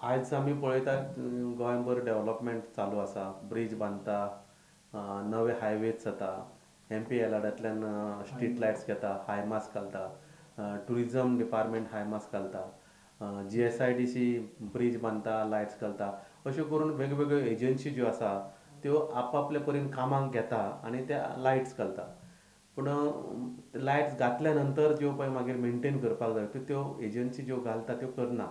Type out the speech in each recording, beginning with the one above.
आज आमी पळयतात गोंयभर डेव्हलपमेंट चालू आसा. ब्रिज बांदता, नवे हायवेज जाता, MP LRडांतल्यान स्ट्रीट लायट्स घेता, हाय मास्क घालता, टुरिझम डिपार्टमेंट हाय मास्क घालता, GSIDC ब्रिज बांदता, लायट्स घालता. अश्यो करून वेगवेगळ्यो एजन्सी ज्यो आसा त्यो आपआपले परीन कामाक घेता आनी त्या लायट्स घालता. पूण लायट्स घातल्या नंतर ज्यो पळय मागीर मेंटेन करपाक जाय त्यो एजन्सी ज्यो घालता त्यो करना.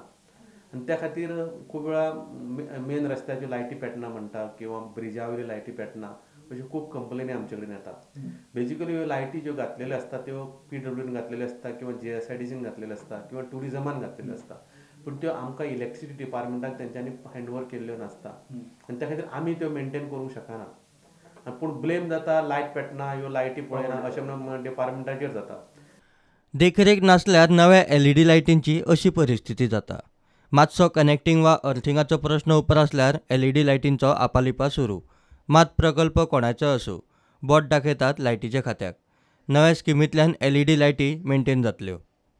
आनी त्या खातीर खूब वेळा मेन रस्त्याच्यो लायटी पेटना म्हणटा किंवा ब्रिजा वयल्यो लायटी पेटना अश्यो खूब कंप्लेनी आमचे कडेन येता. बेजिकली ह्यो लायटी ज्यो घातलेल्यो आसता त्यो PWDन घातलेल्यो आसता किंवा GSIDCन घातलेल्यो आसता किंवा टुरिझमान घातलेल्यो आसता. पूण त्यो आमकां इलेक्ट्रिसिटी डिपार्टमेंटाक तेंच्यांनी हँडओव्हर केल्ल्यो नासता आनी त्या खातीर आमी त्यो मेंटेन करूंक शकना. पूण ब्लेम जाता लायट पेटना, ह्यो लायटी पळयना अशें म्हणून डिपार्टमेंटाचेर जाता. देखरेख नासल्यार नव्या LED लायटींची अशी परिस्थिती जाता. मातसो कनेक्टिंग वा अर्थिंगाचो प्रश्न उप्रास आसल्यार LED लायटींचो आपालिपा सुरू. मात प्रकल्प कोणाचो असो, बोट दाखयतात लायटीच्या खात्याक. नव्या स्किमींतल्यान LED लायटी मेंटेन जातल्यो.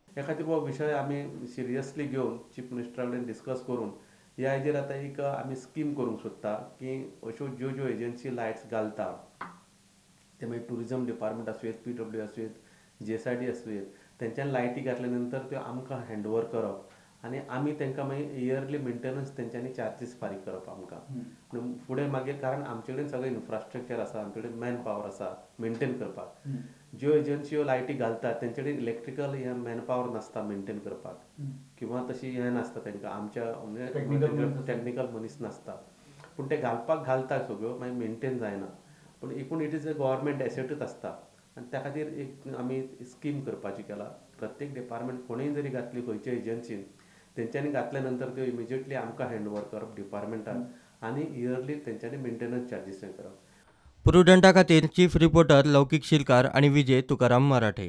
ह्या खातीर हो विशय आमी सिरियसली घेवन चीफ मिनिस्टरा कडेन डिस्कस करून ह्या हाजेर आतां एक आमी स्कीम करूंक सोदता की अश्यो ज्यो ज्यो एजन्सी लायट्स घालता ते मागीर टुरिझम डिपार्टमेंट आसूं, PWD आसूं, GSID आसूं, तेंच्यान लायटी घातल्या नंतर त्यो आमकां हँडओव्हर करप आनी आमी तांकां मागीर इयरली मेंटेनन्स तेंच्यांनी चार्जीस फारीक करप आमकां. फुडें मागीर कारण आमचे कडेन सगळें इन्फ्रास्ट्रक्चर आसा, आमचे कडेन मॅन पावर आसा मेंटेन करपाक. ज्यो एजन्सी लायटी घालतात तेंचे कडेन इलेक्ट्रिकल मॅन पावर नासता मेंटेन करपाक किंवा तशी हें नासता तांकां आमच्या टॅक्निकल मनीस नासता. पूण ते घालता सगळ्यो मागीर मेंटेन जायना. पूण एकूण इट इज अ गव्हर्मेंट एसेटूच आसता आनी त्या खातीर एक आमी स्कीम करपाची केला. प्रत्येक डिपार्टमेंट कोणीय जरी घातली खंयच्या एजन्सीन तेंच्यांनी घातल्या नंतर त्यो इमिजिएटली आमकां हँडओव्हर करप डिपार्टमेंटाक आनी इयरली तेंच्यांनी मेंटेनन्स चार्जीस करप. प्रुडंटा खातीर चीफ रिपोर्टर लौकीक शिलकार आनी विजय तुकाराम मराठे.